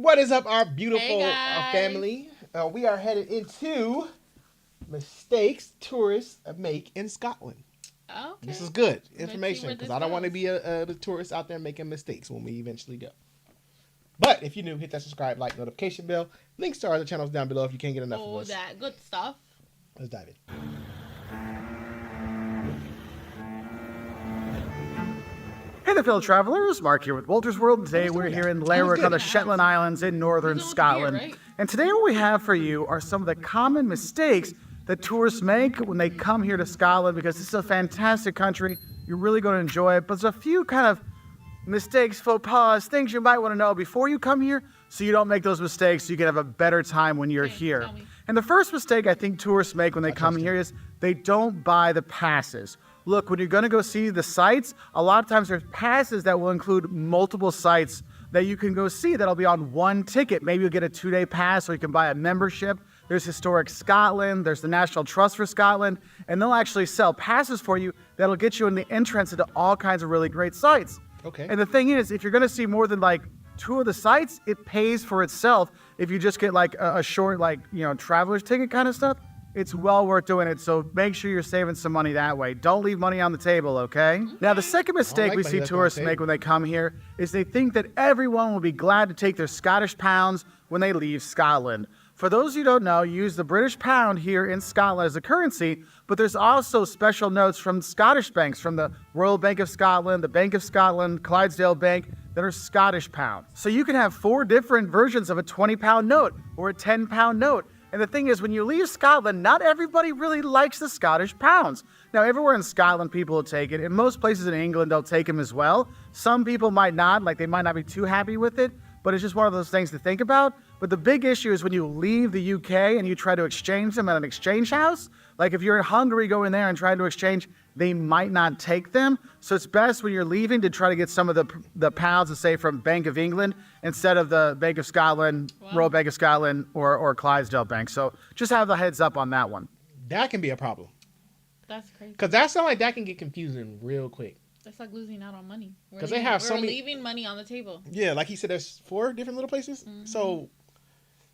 What is up, our beautiful Hey family? We are headed into mistakes tourists make in Scotland. Okay. This is good Let's see information where because this I don't want to goes. be a tourist out there making mistakes when we eventually go. But if you're new, hit that subscribe, like, notification bell. Links to our other channels down below if you can't get enough of Oh, us. that good stuff. Let's dive in. Hey there, fellow travelers. Mark here with Walter's World, and today What's we're going here on? in Sounds Lerwick good. on the Shetland Islands in northern Who's on Scotland. here, right? And today what we have for you are some of the common mistakes that tourists make when they come here to Scotland, because this is a fantastic country. You're really going to enjoy it, but there's a few kind of mistakes, faux pas, things you might want to know before you come here so you don't make those mistakes, so you can have a better time when you're Okay, here. tell me. And the first mistake I think tourists make when they come here is they don't buy the passes. Look, when you're going to go see the sites, a lot of times there's passes that will include multiple sites that you can go see that'll be on one ticket. Maybe you'll get a 2-day pass, or you can buy a membership. There's Historic Scotland, there's the National Trust for Scotland, and they'll actually sell passes for you that'll get you in the entrance into all kinds of really great sites. Okay. And the thing is, if you're going to see more than like 2 of the sites, it pays for itself. If you just get like a short, like, traveler's ticket kind of stuff, it's well worth doing it. So make sure you're saving some money that way. Don't leave money on the table, okay? Now, the second mistake like we money see left on the tourists table. make when they come here is they think that everyone will be glad to take their Scottish pounds when they leave Scotland. For those who don't know, you use the British pound here in Scotland as a currency, but there's also special notes from Scottish banks, from the Royal Bank of Scotland, the Bank of Scotland, Clydesdale Bank, that are Scottish pounds. So you can have 4 different versions of a 20-pound note or a 10-pound note. And the thing is, when you leave Scotland, not everybody really likes the Scottish pounds. Now, everywhere in Scotland, people will take it. In most places in England, they'll take them as well. Some people might not, like they might not be too happy with it, but it's just one of those things to think about. But the big issue is when you leave the UK and you try to exchange them at an exchange house. Like if you're in Hungary, go in there and try to exchange, they might not take them. So it's best when you're leaving to try to get some of the pounds, let's say from Bank of England, instead of the Bank of Scotland, Wow. Royal Bank of Scotland, or Clydesdale Bank. So just have the heads up on that one. That can be a problem. That's crazy. Because that sounds like that can get confusing real quick. That's like losing out on money. 'Cause they have so we're many- leaving money on the table. Yeah, like he said, there's 4 different little places. So,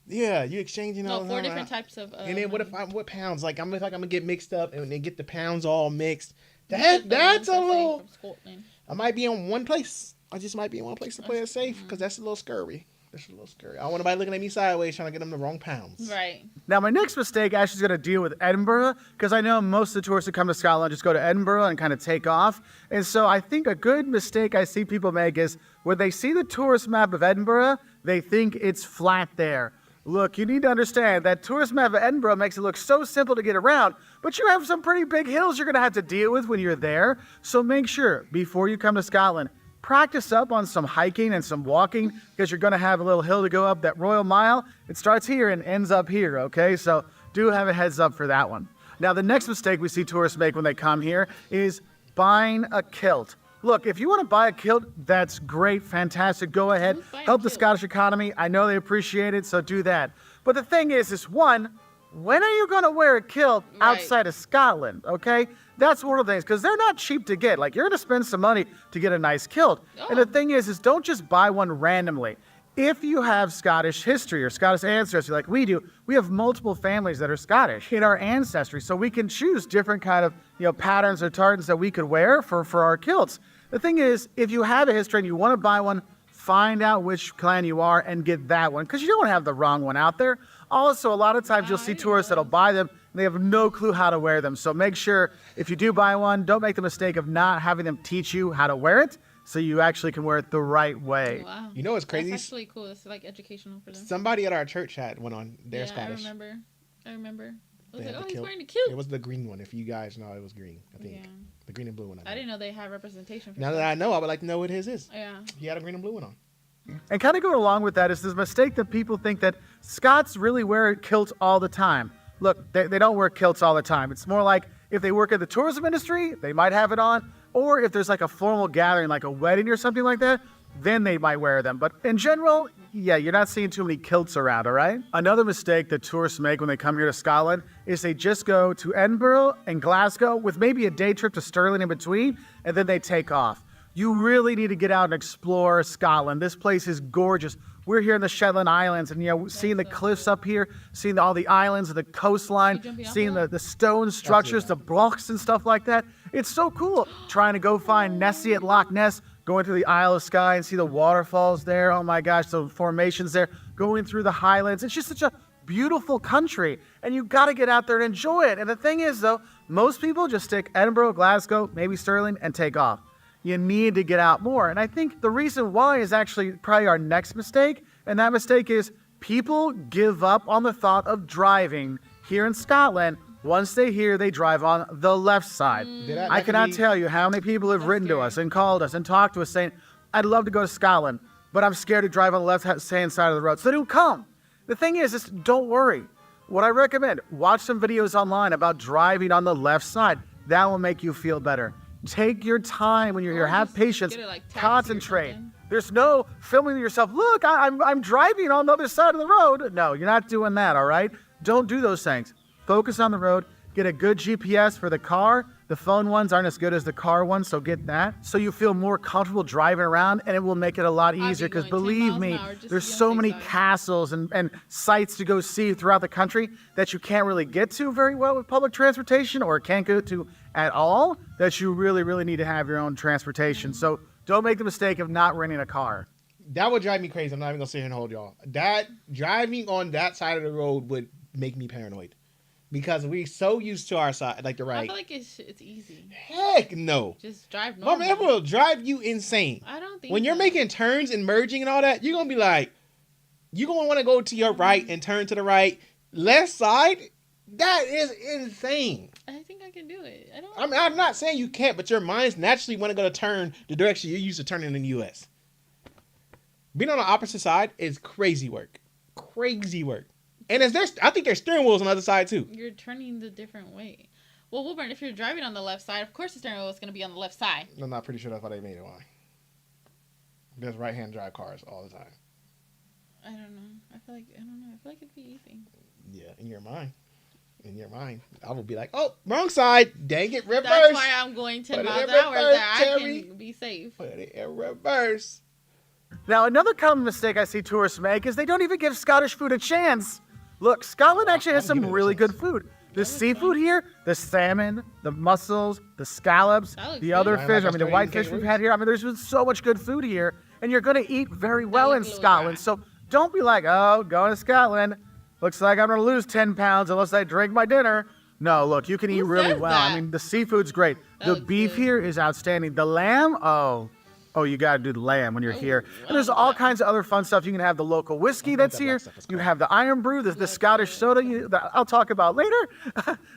yeah, you exchanging all No, 4 different types of. And then what money. what pounds? Like I'm gonna get mixed up and then get the pounds all mixed. Look at the That's ones a that say little. from Scotland. I might be on one place. I just might be in one place to play it safe because that's a little scurry. That's a little scurry. I don't want nobody looking at me sideways trying to get them the wrong pounds. Right. Now, my next mistake actually is going to deal with Edinburgh, because I know most of the tourists that come to Scotland just go to Edinburgh and kind of take off. And so I think a good mistake I see people make is when they see the tourist map of Edinburgh, they think it's flat there. Look, you need to understand that tourist map of Edinburgh makes it look so simple to get around, but you have some pretty big hills you're going to have to deal with when you're there. So make sure, before you come to Scotland, practice up on some hiking and some walking, because you're going to have a little hill to go up. That Royal Mile, it starts here and ends up here, okay? So do have a heads up for that one. Now, the next mistake we see tourists make when they come here is buying a kilt. Look, if you want to buy a kilt, that's great, fantastic. Go ahead, Who's buying help a the kilt? Scottish economy. I know they appreciate it, so do that. But the thing is one, when are you going to wear a kilt Right. outside of Scotland, okay? That's one of the things, because they're not cheap to get. Like, you're going to spend some money to get a nice kilt. And the thing is don't just buy one randomly. If you have Scottish history or Scottish ancestry like we do, we have multiple families that are Scottish in our ancestry, so we can choose different kind of patterns or tartans that we could wear for our kilts. The thing is, if you have a history and you want to buy one, find out which clan you are and get that one, because you don't want to have the wrong one out there. Also, a lot of times you'll see tourists that'll buy them and they have no clue how to wear them. So make sure if you do buy one, don't make the mistake of not having them teach you how to wear it, so you actually can wear it the right way. Wow. You know what's crazy? That's actually cool. It's like educational for them. Somebody at our church had one on. They're yeah, Scottish. I remember. I was They like, had oh, the he's kilt. wearing a kilt. It was the green one. If you guys know, it was green. I think Yeah. the green and blue one. I didn't know they had representation for Now that I know, I would like to know what his is. Yeah. He had a green and blue one on. And kind of going along with that is this mistake that people think that Scots really wear kilts all the time. Look, they don't wear kilts all the time. It's more like if they work in the tourism industry, they might have it on. Or if there's like a formal gathering, like a wedding or something like that, then they might wear them. But in general, yeah, you're not seeing too many kilts around, all right? Another mistake that tourists make when they come here to Scotland is they just go to Edinburgh and Glasgow with maybe a day trip to Stirling in between, and then they take off. You really need to get out and explore Scotland. This place is gorgeous. we're here in the Shetland Islands, and seeing the cliffs up here, seeing all the islands and the coastline, seeing the stone structures, the blocks and stuff like that. It's so cool. Trying to go find Nessie at Loch Ness, going through the Isle of Skye and see the waterfalls there. Oh my gosh, the formations there. Going through the Highlands. It's just such a beautiful country, and you got to get out there and enjoy it. And the thing is, though, most people just stick Edinburgh, Glasgow, maybe Stirling, and take off. You need to get out more. And I think the reason why is actually probably our next mistake, and that mistake is people give up on the thought of driving here in Scotland. Once they hear they drive on the left side. I cannot tell you how many people have written to us and called us and talked to us saying, I'd love to go to Scotland, but I'm scared to drive on the left-hand side of the road. So they don't come. The thing is, just don't worry. What I recommend, watch some videos online about driving on the left side. That will make you feel better. Take your time when you're here. Have patience. Concentrate. There's no filming yourself. Look, I'm driving on the other side of the road. No, you're not doing that, all right? Don't do those things. Focus on the road. Get a good GPS for the car. The phone ones aren't as good as the car ones, so get that. So you feel more comfortable driving around, and it will make it a lot easier because believe me, there's so many castles and sites to go see throughout the country that you can't really get to very well with public transportation or can't go to at all, that you really, really need to have your own transportation. So don't make the mistake of not renting a car. That would drive me crazy. I'm not even going to sit here and hold y'all. That driving on that side of the road would make me paranoid. Because we're so used to our side, like the right. I feel like it's easy. Heck no. Just drive normal. My man will drive you insane. I don't think when you're making turns and merging and all that, you're going to be like, you're going to want to go to your right and turn to the right. Left side, that is insane. I think I can do it. I'm not saying you can't, but your mind's naturally want to go to turn the direction you're used to turning in the U.S. Being on the opposite side is crazy work. Crazy work. And I think there's steering wheels on the other side, too. You're turning the different way. Well, Wilburn, if you're driving on the left side, of course the steering wheel is going to be on the left side. I'm not pretty sure that's why they made it. Why? There's right-hand drive cars all the time. I don't know. I feel like it'd be easy. Yeah, in your mind. In your mind. I would be like, oh, wrong side. Dang it, reverse. That's why I'm going 10 miles an hour that I can be safe. Put it in reverse. Now, another common mistake I see tourists make is they don't even give Scottish food a chance. Look, Scotland actually has some really good food. The seafood here, the salmon, the mussels, the scallops, the other fish, the whitefish we've had here. There's been so much good food here, and you're going to eat very well in Scotland. So don't be like, oh, going to Scotland. Looks like I'm going to lose 10 pounds unless I drink my dinner. No, look, you can eat really well. The seafood's great. The beef here is outstanding. The lamb, oh, you got to do the lamb when you're here. And there's all kinds of other fun stuff. You can have the local whiskey that's here. You have the Iron Bru, the Scottish soda that I'll talk about later.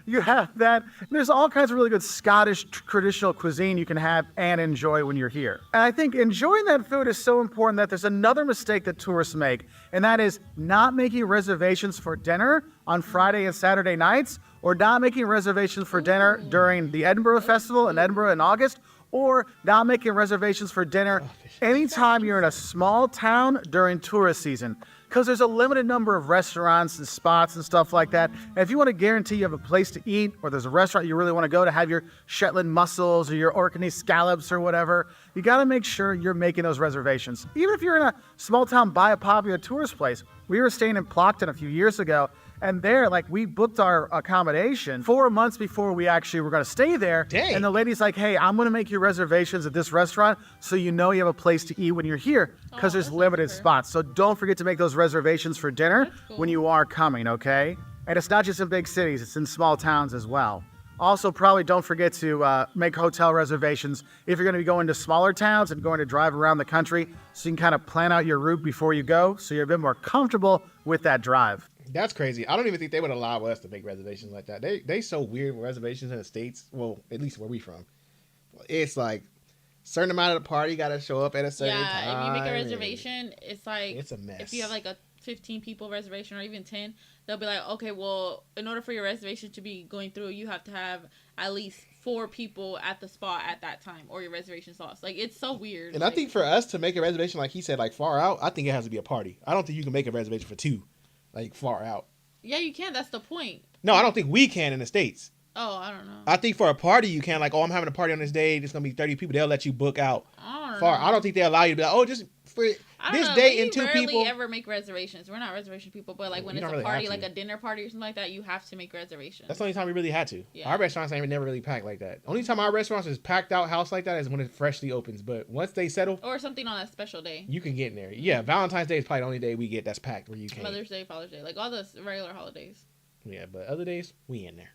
You have that. And there's all kinds of really good Scottish traditional cuisine you can have and enjoy when you're here. And I think enjoying that food is so important that there's another mistake that tourists make, and that is not making reservations for dinner on Friday and Saturday nights, or not making reservations for dinner during the Edinburgh Festival in Edinburgh in August, or not making reservations for dinner anytime you're in a small town during tourist season. Because there's a limited number of restaurants and spots and stuff like that. And if you want to guarantee you have a place to eat, or there's a restaurant you really want to go to have your Shetland mussels or your Orkney scallops or whatever, you got to make sure you're making those reservations. Even if you're in a small town by a popular tourist place. We were staying in Plockton a few years ago, and there, we booked our accommodation 4 months before we actually were going to stay there. Dang. And the lady's like, hey, I'm going to make you reservations at this restaurant so you know you have a place to eat when you're here, because there's limited spots. So don't forget to make those reservations for dinner when you are coming, okay? And it's not just in big cities, it's in small towns as well. Also, probably don't forget to make hotel reservations if you're going to be going to smaller towns and going to drive around the country, so you can kind of plan out your route before you go, so you're a bit more comfortable with that drive. That's crazy. I don't even think they would allow us to make reservations like that. They so weird with reservations in the States. Well, at least where we from. It's like certain amount of the party got to show up at a certain time. Yeah, if you make a reservation, it's like it's a mess. If you have a 15 people reservation or even 10, they'll be like, okay, well, in order for your reservation to be going through, you have to have at least 4 people at the spot at that time, or your reservation's lost. It's so weird. And I think for us to make a reservation, like he said, far out, I think it has to be a party. I don't think you can make a reservation for 2. Far out. Yeah, you can. That's the point. No, I don't think we can in the States. Oh, I don't know. I think for a party you can. I'm having a party on this day. There's going to be 30 people. They'll let you book out far. I don't think they allow you to be like, oh, just for I don't this know. date We and two rarely people. ever make reservations. We're not reservation people, but like when You it's don't a really party, have like to. a dinner party or something like that, you have to make reservations. That's the only time we really had to. Yeah. Our restaurants ain't never really packed like that. Only time our restaurants is packed out house like that is when it freshly opens. But once they settle, Or something on a special day. you can get in there. Yeah, Valentine's Day is probably the only day we get that's packed where you can't. Mother's Day, Father's Day, like all the regular holidays. Yeah, but other days we in there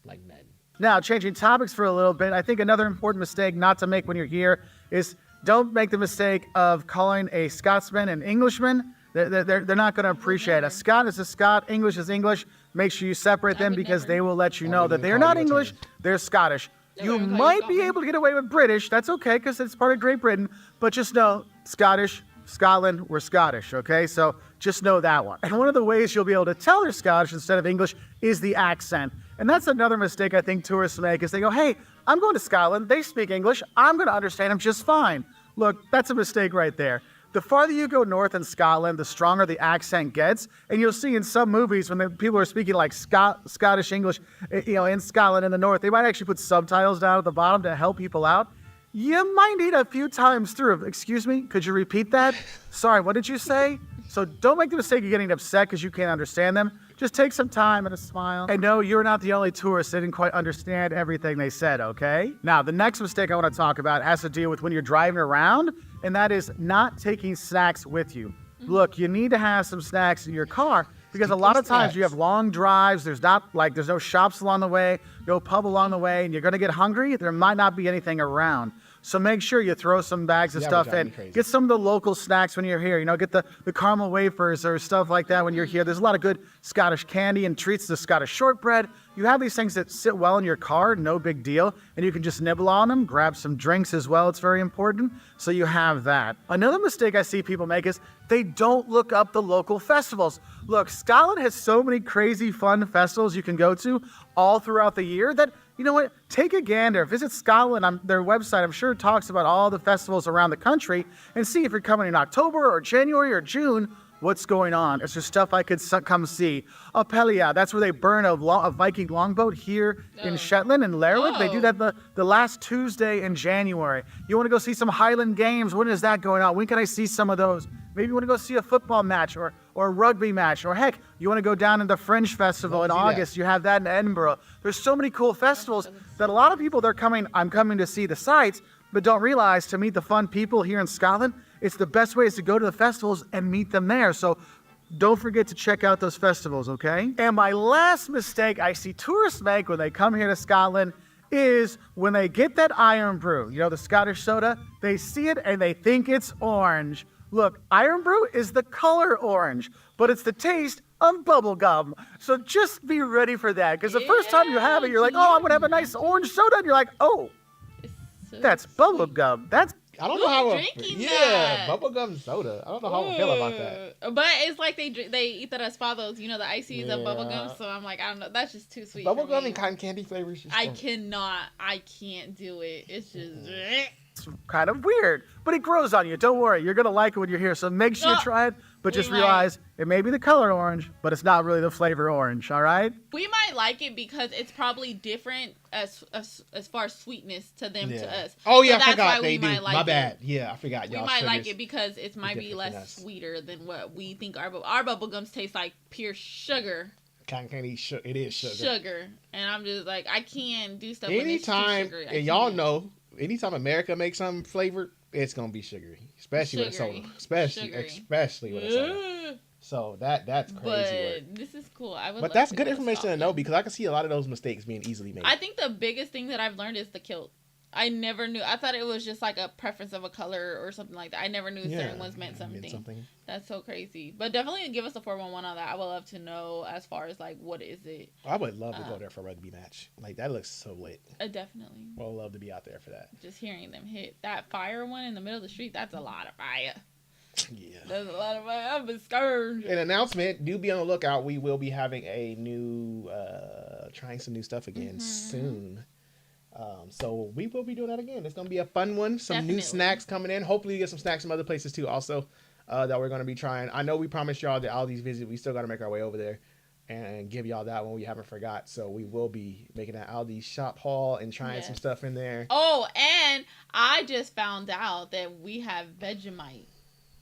like nothing. Now, changing topics for a little bit, I think another important mistake not to make when you're here is don't make the mistake of calling a Scotsman an Englishman. They're not going to appreciate it. A Scot is a Scot, English is English. Make sure you separate them because they will let you know that they're not English, they're Scottish. You might be able to get away with British. That's okay because it's part of Great Britain. But just know, Scottish, Scotland, we're Scottish, okay? So just know that one. And one of the ways you'll be able to tell they're Scottish instead of English is the accent. And that's another mistake I think tourists make is they go, hey, I'm going to Scotland. They speak English. I'm going to understand them just fine. Look, that's a mistake right there. The farther you go north in Scotland, the stronger the accent gets. And you'll see in some movies when the people are speaking like Scottish English, in Scotland in the north, they might actually put subtitles down at the bottom to help people out. You might need a few times through. Excuse me, could you repeat that? Sorry, what did you say? So don't make the mistake of getting upset because you can't understand them. Just take some time and a smile. And no, you're not the only tourist that didn't quite understand everything they said, okay? Now, the next mistake I want to talk about has to deal with when you're driving around, and that is not taking snacks with you. Look, you need to have some snacks in your car because a lot of times you have long drives. There's no shops along the way, no pub along the way, and you're going to get hungry. There might not be anything around. So make sure you throw some bags of stuff in. Get some of the local snacks when you're here. Get the caramel wafers or stuff like that when you're here. There's a lot of good Scottish candy and treats, the Scottish shortbread. You have these things that sit well in your car, no big deal. And you can just nibble on them, grab some drinks as well. It's very important. So you have that. Another mistake I see people make is they don't look up the local festivals. Look, Scotland has so many crazy fun festivals you can go to all throughout the year that, you know what, take a gander, visit Scotland, their website, I'm sure it talks about all the festivals around the country, and see if you're coming in October or January or June, what's going on. Is there stuff I could come see? Apelia, that's where they burn a Viking longboat here in Shetland and Lerwick. They do that the last Tuesday in January. You want to go see some Highland Games? When is that going on? When can I see some of those? Maybe you want to go see a football match or a rugby match, or heck, you want to go down to the Fringe Festival in August. You have that in Edinburgh. There's so many cool festivals that a lot of people, I'm coming to see the sights, but don't realize to meet the fun people here in Scotland, it's the best way is to go to the festivals and meet them there. So don't forget to check out those festivals, okay? And my last mistake I see tourists make when they come here to Scotland is when they get that Iron Bru, the Scottish soda, they see it and they think it's orange. Look, Iron Bru is the color orange, but it's the taste of bubble gum. So just be ready for that, because the first time you have it, you're like, oh, I'm going to have a nice orange soda, and you're like, oh, that's bubble gum. I don't know how. Drinking that? Bubblegum soda. I don't know how I feel about that. But it's like they eat that as follows. The ices of bubblegum. So I'm like, I don't know. That's just too sweet. Bubblegum and cotton candy flavors. I can't do it. It's just. It's kind of weird, but it grows on you. Don't worry. You're going to like it when you're here. So make sure you try it, but just realize it may be the color orange, but it's not really the flavor orange, all right? We might like it because it's probably different as far as sweetness to them to us. Oh, yeah, so I forgot they do. Like My bad. Yeah, I forgot. We might like it because it might be less sweeter than what we think our bubblegums taste like pure sugar. Cotton candy, it is sugar. Sugar. And I'm just like, I can't do stuff anytime, when it's too sugary. And y'all know, anytime America makes something flavored, it's gonna be sugary, especially with a soda, especially with a soda. So that's crazy. But this is cool. But that's good information to know because I can see a lot of those mistakes being easily made. I think the biggest thing that I've learned is the kilt. I never knew. I thought it was just like a preference of a color or something like that. I never knew certain ones meant something. That's so crazy. But definitely give us a 411 on that. I would love to know as far as like what is it. I would love to go there for a rugby match. Like that looks so lit. Definitely. I would love to be out there for that. Just hearing them hit that fire one in the middle of the street. That's a lot of fire. Yeah. That's a lot of fire. I've been scared. An announcement. Do be on the lookout. We will be having a new, trying some new stuff again soon. So we will be doing that again. It's going to be a fun one. Some new snacks coming in. Hopefully we get some snacks from other places too also that we're going to be trying. I know we promised y'all the Aldi's visit. We still got to make our way over there and give y'all that one. We haven't forgot. So we will be making an Aldi's shop haul and trying some stuff in there. Oh, and I just found out that we have Vegemite.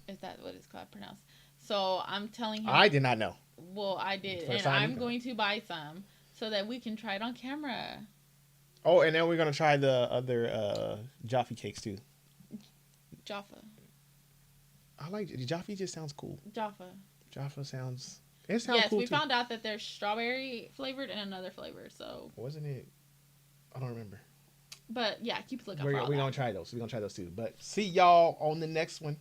Is that what it's called pronounced? So I'm telling him. I did not know. Well, I did, First and time I'm either. going to buy some so that we can try it on camera. Oh, and then we're gonna try the other Jaffe cakes too. Jaffa. I like Jaffe. Just sounds cool. Jaffa. Jaffa sounds. It sounds Yes, cool we too. found out that there's strawberry flavored and another flavor. So, Wasn't it? I don't remember. but yeah, keep looking. We're gonna try those. We're gonna try those too. But see y'all on the next one.